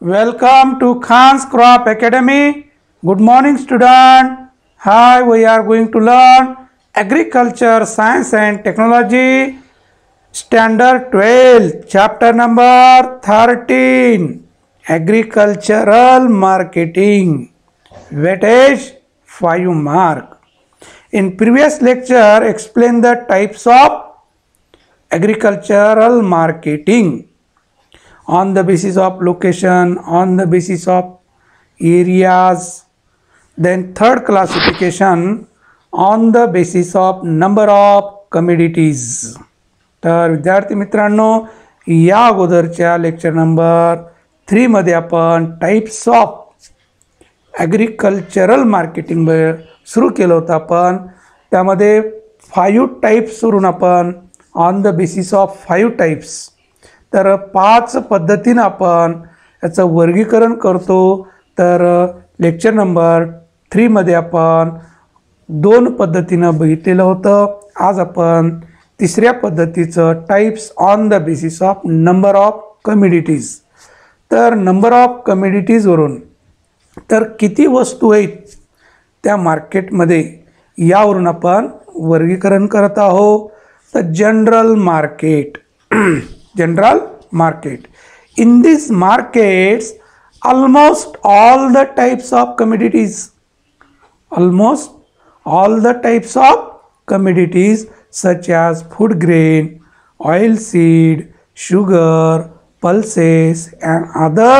Welcome to Khan's Crop Academy. Good morning, student. Hi, we are going to learn Agriculture, Science and Technology, Standard 12, Chapter number 13, Agricultural Marketing. Weightage 5 mark. In previous lecture, explain the types of agricultural marketing on the basis of location, on the basis of areas. Then third classification on the basis of number of commodities. तर विद्यार्थी मित्रांनो, या अगोदरच्या lecture number 3 मध्ये आपण types of agricultural marketing सुरू केलं होतं. आपण त्यामध्ये 5 टाइप्स वरून आपण on the basis of 5 types, तर 5 पद्धतीनं आपण याचं वर्गीकरण करतो. तर लेक्चर नंबर 3 मध्ये आपण 2 पद्धतीनं बघितलेलं होतं. आज आपण तिसऱ्या पद्धतीचं types on the basis of number of communities. तर नंबर ऑफ कम्युनिटीजवरून तर किती वस्तू आहेत त्या मार्केटमध्ये, यावरून आपण वर्गीकरण करत आहोत. तर general market. General market. In these markets, almost all the types of commodities, almost all the types of commodities such as food grain, oil seed, sugar, pulses and other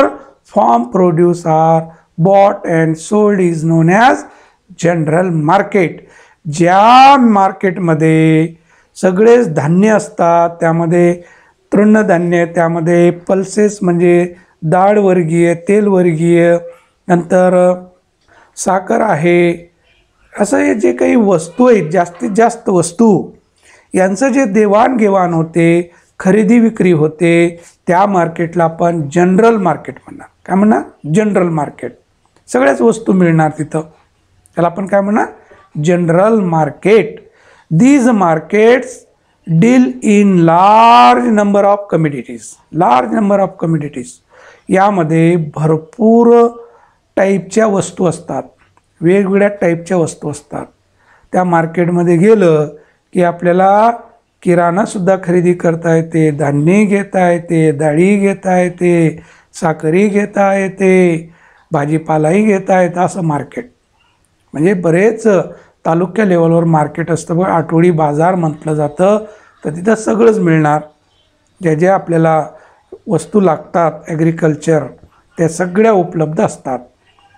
farm produce are bought and sold is known as general market. ज्या मार्केटमध्ये सगळेच धान्य असतात, त्यामध्ये तृणधान्य, त्यामध्ये pulses म्हणजे डाळवर्गीय, तेलवर्गीय, नंतर साखर आहे, असं हे जे काही वस्तू आहेत, जास्तीत जास्त वस्तू यांचं जे देवाणघेवाण होते, खरेदी विक्री होते, त्या मार्केटला आपण जनरल मार्केट म्हणणार. काय म्हणणार? General market. सगळ्याच वस्तू मिळणार तिथं, त्याला आपण काय म्हणणार? General market. These markets deal in large number of commodities. Large number of commodities. यामध्ये भरपूर टाईपच्या वस्तू असतात, वेगवेगळ्या टाईपच्या वस्तू असतात. त्या मार्केटमध्ये गेलं की आपल्याला किराणासुद्धा खरेदी करता येते, धान्य घेता येते, डाळी घेता येते, साखरी घेता येते, भाजीपालाही घेता येतं. असं मार्केट म्हणजे बरेच तालुक्या लेवलवर मार्केट असतं बघ, आठवडी बाजार म्हटलं जातं. तर तिथं सगळंच मिळणार, ज्या ज्या आपल्याला वस्तू लागतात ॲग्रिकल्चर, त्या सगळ्या उपलब्ध असतात.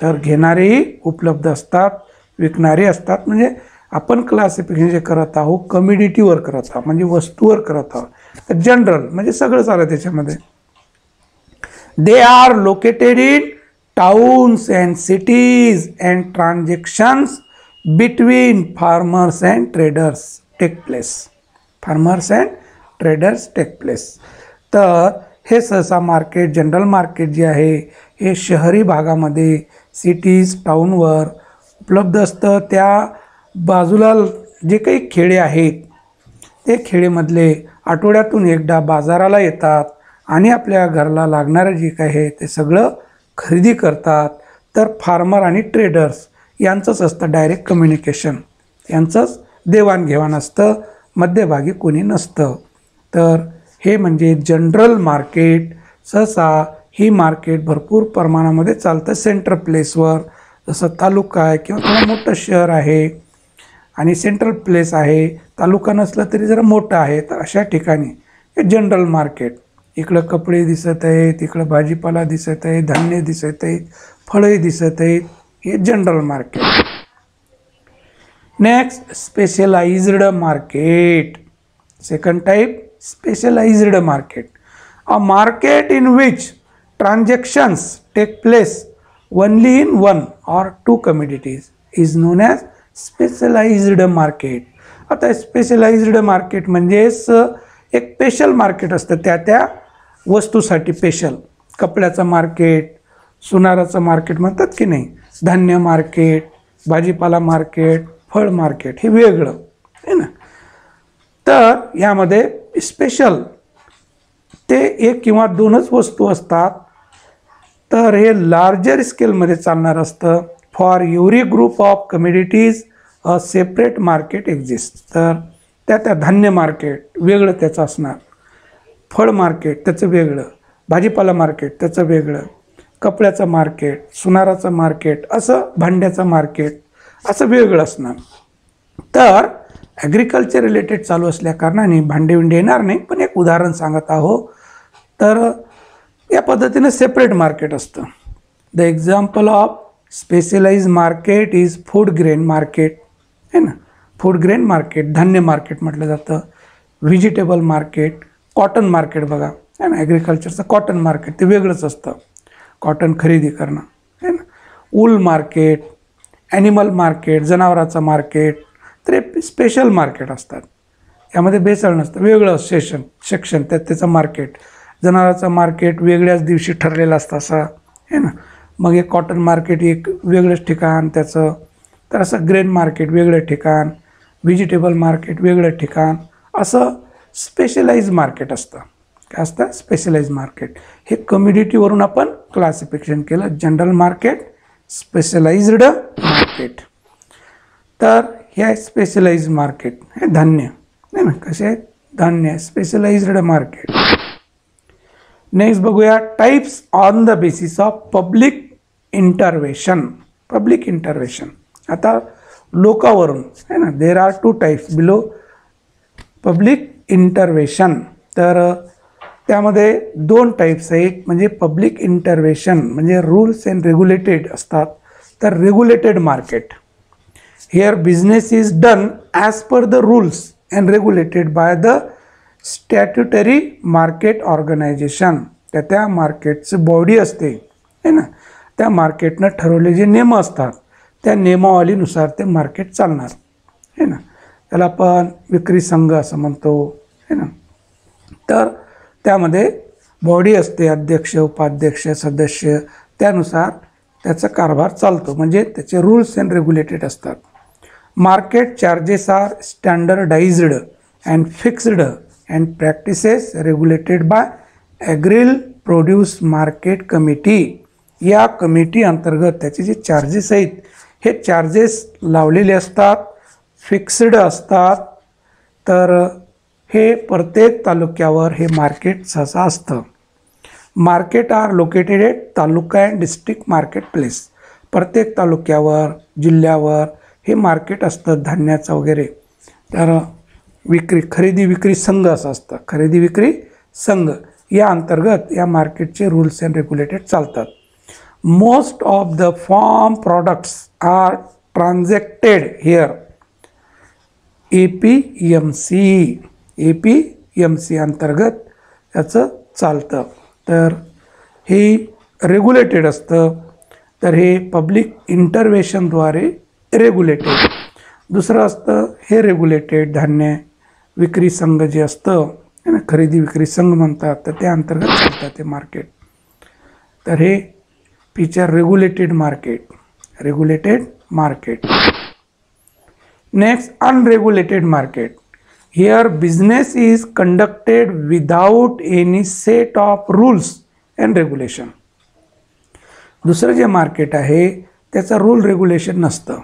तर घेणारेही उपलब्ध असतात, विकणारे असतात. म्हणजे आपण क्लासिफिकेशन जे करत आहोत कम्युनिटीवर करत आहोत, म्हणजे वस्तूवर करत आहोत. तर जनरल म्हणजे सगळंच आलं त्याच्यामध्ये. They are located in towns and cities and transactions between farmers and traders take place. Farmers and traders take place. तर हे सहसा मार्केट, जनरल मार्केट जे आहे हे शहरी भागामध्ये, सिटीज, टाउनवर उपलब्ध असतं. त्या बाजूला जे काही खेडे आहेत, ते खेडेमधले आठवड्यातून एकदा बाजाराला येतात आणि आपल्या घराला लागणारं जे काही आहे ते सगळं खरेदी करतात. तर फार्मर आणि ट्रेडर्स यांचंच असतं डायरेक्ट कम्युनिकेशन, यांचंच देवाणघेवाण असतं, मध्यभागी कोणी नसतं. तर हे म्हणजे जनरल मार्केट. सहसा ही मार्केट भरपूर प्रमाणामध्ये चालतं सेंट्रल प्लेसवर, जसं तालुका आहे किंवा थोडं मोठं शहर आहे आणि सेंट्रल प्लेस आहे, तालुका नसलं तरी जरा मोठं आहे, तर अशा ठिकाणी हे जनरल मार्केट. इकडं कपडे दिसत आहेत, इकडं भाजीपाला दिसत आहे, धान्य दिसत आहेत, फळं दिसत आहेत. ये general market. Next, specialised market. Second type, specialised market. A market in which transactions take place only in 1 or 2 commodities is known as specialised market. आता स्पेशलाइज्ड मार्केट म्हणजेच एक स्पेशल मार्केट असतं त्या त्या वस्तूसाठी. स्पेशल कपड्याचं मार्केट, सोनाराचं मार्केट म्हणतात की नाही, धान्य मार्केट, भाजीपाला मार्केट, फळ मार्केट, हे वेगळं आहे ना. तर यामध्ये स्पेशल ते 1 किंवा 2च वस्तू असतात. तर हे लार्जर स्केलमध्ये चालणार असतं. For every group of communities a separate market exist. तर त्या धान्य मार्केट वेगळं त्याचं असणार, फळ मार्केट त्याचं वेगळं, भाजीपाला मार्केट त्याचं वेगळं, कपड्याचं मार्केट, सुनाराचं मार्केट, असं भांड्याचं मार्केट असं वेगळं असणार. तर ॲग्रिकल्चर रिलेटेड चालू असल्या कारणाने भांडे विंडे येणार नाही, पण एक उदाहरण सांगत आहो. तर या पद्धतीनं सेपरेट मार्केट असतं. The example of specialised market is food grain market, है ना. फूड ग्रेन मार्केट धान्य मार्केट म्हटलं जातं. व्हेजिटेबल मार्केट, कॉटन मार्केट बघा, है ना. ॲग्रिकल्चरचं कॉटन मार्केट ते वेगळंच असतं, कॉटन खरेदी करणं, है ना. वूल मार्केट, ॲनिमल मार्केट जनावराचं मार्केट, तर हे स्पेशल मार्केट असतात. यामध्ये भेसळ नसतं, वेगळं सेक्शन त्याचं मार्केट. जनावराचं मार्केट वेगळ्याच दिवशी ठरलेलं असतं असं, आहे ना. मग एक कॉटन मार्केट एक वेगळंच ठिकाण त्याचं. तर असं ग्रेन मार्केट वेगळं ठिकाण, व्हेजिटेबल मार्केट वेगळं ठिकाण, असं स्पेशलाइज मार्केट असतं. काय असतं? Specialised market. हे कम्युनिटीवरून आपण क्लासिफिकेशन केलं, जनरल मार्केट, स्पेशलाइज्ड मार्केट. तर हे आहे स्पेशलाइज मार्केट, हे धान्य नाही ना, कसे आहेत? धान्य, स्पेशलाइज्ड मार्केट. नेक्स्ट बघूया types on the basis of public intervention. Public intervention आता लोकावरून आहे ना. There are 2 types below public intervention. तर त्यामध्ये 2 टाइप्स आहेत. म्हणजे पब्लिक इंटरव्हेशन म्हणजे रूल्स अँड रेग्युलेटेड असतात. तर regulated market, here business is done as per the rules and regulated by the statutory market organisation. त्या मार्केटची बॉडी असते, है ना. त्या मार्केटनं ठरवले जे नियम असतात त्या नियमावलीनुसार ते मार्केट चालणार, है ना. त्याला आपण विक्री संघ असं म्हणतो, है ना. तर त्यामध्ये बॉडी असते, अध्यक्ष, उपाध्यक्ष, सदस्य, त्यानुसार त्याचा कारभार चालतो. म्हणजे त्याचे रूल्स अँड रेग्युलेटेड असतात. Market charges are standardized and fixed and practices regulated by ॲग्रिल प्रोड्यूस मार्केट कमिटी. या कमिटी अंतर्गत त्याचे जे चार्जेस आहेत हे चार्जेस लावलेले असतात, फिक्स्ड असतात. तर हे प्रत्येक तालुक्यावर हे मार्केट सहसा असतं. Market are located at taluka and district market place. प्रत्येक तालुक्यावर, जिल्ह्यावर हे मार्केट असतं धान्याचं वगैरे. तर खरेदी विक्री संघ असं असतं, खरेदी विक्री संघ. या अंतर्गत या मार्केटचे रूल्स अँड रेग्युलेटेड चालतात. Most of the farm products are transacted here. APMC अंतर्गत याचं चालतं. तर हे रेग्युलेटेड असतं. तर हे पब्लिक इंटरव्हेशनद्वारे रेग्युलेटेड. दुसरं असतं हे रेग्युलेटेड धान्य विक्री संघ जे असतं, खरेदी विक्री संघ म्हणतात, तर त्या अंतर्गत चालतात ते मार्केट. तर हे feature regulated market, regulated market. Next unregulated market. Here business is conducted without any set of rules and regulation. दुसरं जे मार्केट आहे त्याचं रूल रेग्युलेशन नसतं.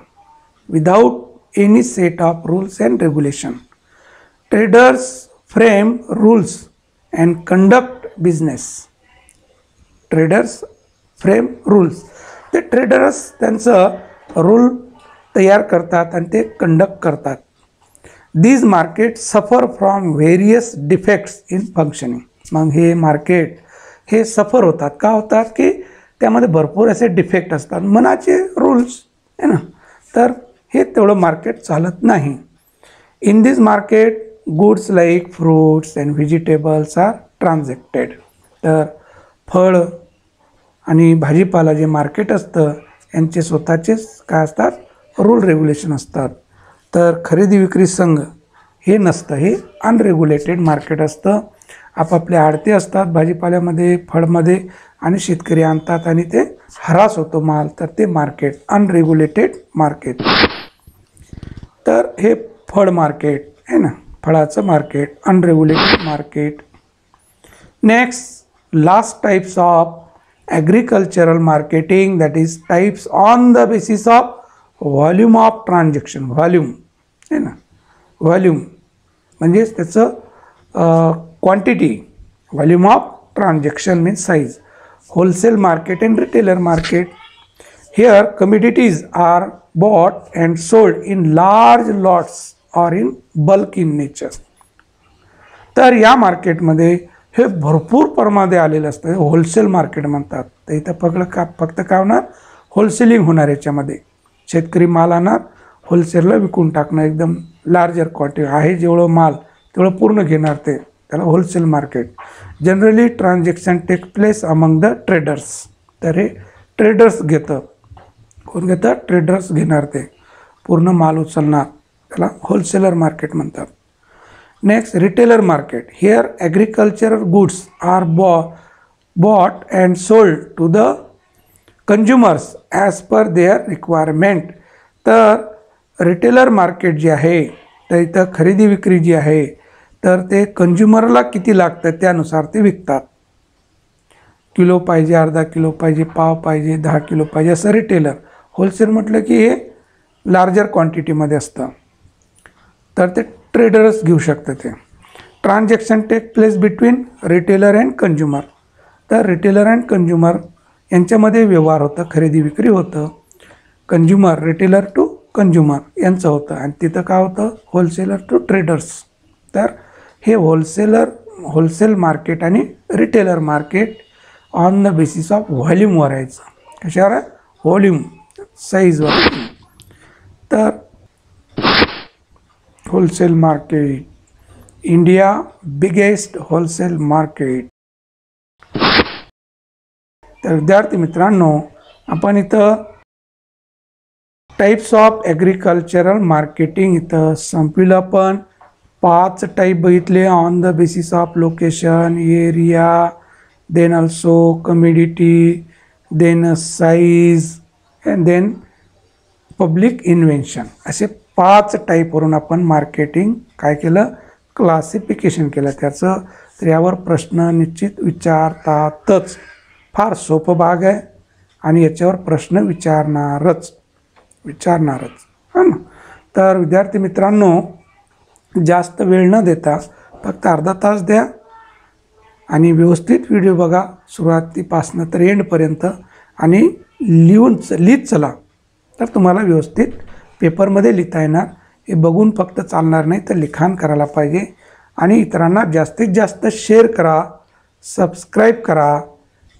Without any set of rules and regulation. Traders frame rules and conduct business. Traders frame rules. ते traders त्यांचं rule तयार करतात आणि ते कंडक्ट करतात. These market suffer from various defects in functioning. मग हे मार्केट हे सफर होतात. का होतात? की त्यामध्ये भरपूर असे डिफेक्ट असतात, मनाचे रूल्स, आहे ना. तर हे तेवढं मार्केट चालत नाही. In this market goods like fruits and vegetables are transacted. तर फळ आणि भाजीपाला जे मार्केट असतं यांचे स्वतःचेच काय असतात? रूल रेग्युलेशन असतात. तर खरेदी विक्री संघ हे नसतं, हे अनरेग्युलेटेड मार्केट असतं. आपापले आडते असतात भाजीपाल्यामध्ये, फळमध्ये, आणि शेतकरी आणतात आणि ते हरास होतो माल. तर ते मार्केट अनरेग्युलेटेड मार्केट. तर हे फळ मार्केट आहे ना, फळाचं market, unregulated market. Next last types of agricultural marketing that is types on the basis of volume of transaction. Volume आहे ना, व्हॉल्यूम म्हणजेच त्याचं quantity. Volume of transaction means size. Wholesale market and retailer market. Here commodities are bought and sold in large lots or in bulk in nature. तर या मार्केटमध्ये हे भरपूर प्रमाणात आलेलं असतं, होलसेल मार्केट म्हणतात. तर इथं फक्त काय होणार, होलसेलिंग होणार. याच्यामध्ये शेतकरी माल आणणार, होलसेलला विकून टाकणं. एकदम लार्जर क्वांटिटी आहे, जेवढं माल तेवढं पूर्ण घेणार, ते त्याला wholesale market. Generally transaction take place among the traders. तर हे ट्रेडर्स घेतं. कोण घेतात? ट्रेडर्स घेणार, ते पूर्ण माल उचलणार, त्याला होलसेलर मार्केट म्हणतात. Next retailer market. Here agricultural goods are bought and sold to the consumers as per their requirement. तर रिटेलर मार्केट जे आहे, तर इथं खरेदी विक्री जी आहे, तर ते कन्झ्युमरला किती लागतं त्यानुसार ते विकतात. किलो पाहिजे, अर्धा किलो पाहिजे, पाव पाहिजे, 10 किलो पाहिजे, असं रिटेलर. होलसेल म्हटलं की हे लार्जर क्वांटिटीमध्ये असतं, तर ते ट्रेडर्स घेऊ शकतात. ते transaction take place between retailer and consumer. तर रिटेलर अँड कन्झ्युमर यांच्यामध्ये व्यवहार होतं, खरेदी विक्री होतं. कन्झ्युमर, रिटेलर टू कन्झ्युमर यांचं होतं. आणि तिथं काय होतं, होलसेलर टू ट्रेडर्स. तर हे होलसेल मार्केट आणि retailer market on the basis of व्हॉल्यूमवर यायचं. कशावर? व्हॉल्यूम, साईजवर. तर wholesale market, India biggest wholesale market. तर विद्यार्थी मित्रांनो, आपण इथं टाईप्स ऑफ ॲग्रिकल्चरल मार्केटिंग इथं संपविलं. आपण 5 टाईप बघितले on the basis of location, area, then also community, then size and then public invention. असे 5 टाईपवरून आपण मार्केटिंग काय केलं, क्लासिफिकेशन केलं त्याचं. तर यावर प्रश्न निश्चित विचारतातच. फार सोपं भाग आहे आणि याच्यावर प्रश्न विचारणारच हां ना. तर विद्यार्थी मित्रांनो, जास्त वेळ न देता फक्त अर्धा तास द्या आणि व्यवस्थित व्हिडिओ बघा सुरुवातीपासून तर एंडपर्यंत, आणि लिहित चला. तर तुम्हाला व्यवस्थित पेपरमध्ये लिहिता येणार. हे बघून फक्त चालणार नाही, तर लिखाण करायला पाहिजे. आणि इतरांना जास्तीत जास्त शेअर करा, सबस्क्राईब करा.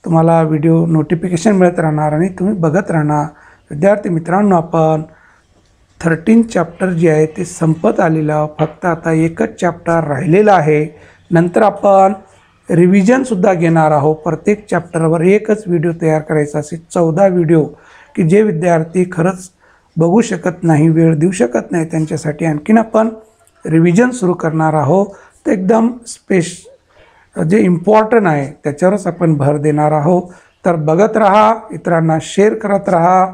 तुम्हाला व्हिडिओ नोटिफिकेशन मिळत राहणार आणि तुम्ही बघत राहणार. विद्यार्थी मित्रांनो, आपण 13 चॅप्टर जे आहे ते संपत आलेलं. फक्त आता एकच चॅप्टर राहिलेलं आहे. नंतर आपण रिव्हिजनसुद्धा घेणार आहोत. प्रत्येक चॅप्टरवर एकच व्हिडिओ तयार करायचा. असे 14 व्हिडिओ की जे विद्यार्थी खरंच बघू शकत नाही, वेळ देऊ शकत नाही, त्यांच्यासाठी आणखीन आपण रिव्हिजन सुरू करणार आहोत. तर एकदम जे इम्पॉर्टंट आहे त्याच्यावरच आपण भर देणार आहोत. तर बघत राहा, इतरांना शेअर करत राहा.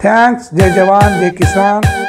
थँक्स. जय जवान, जय किसान.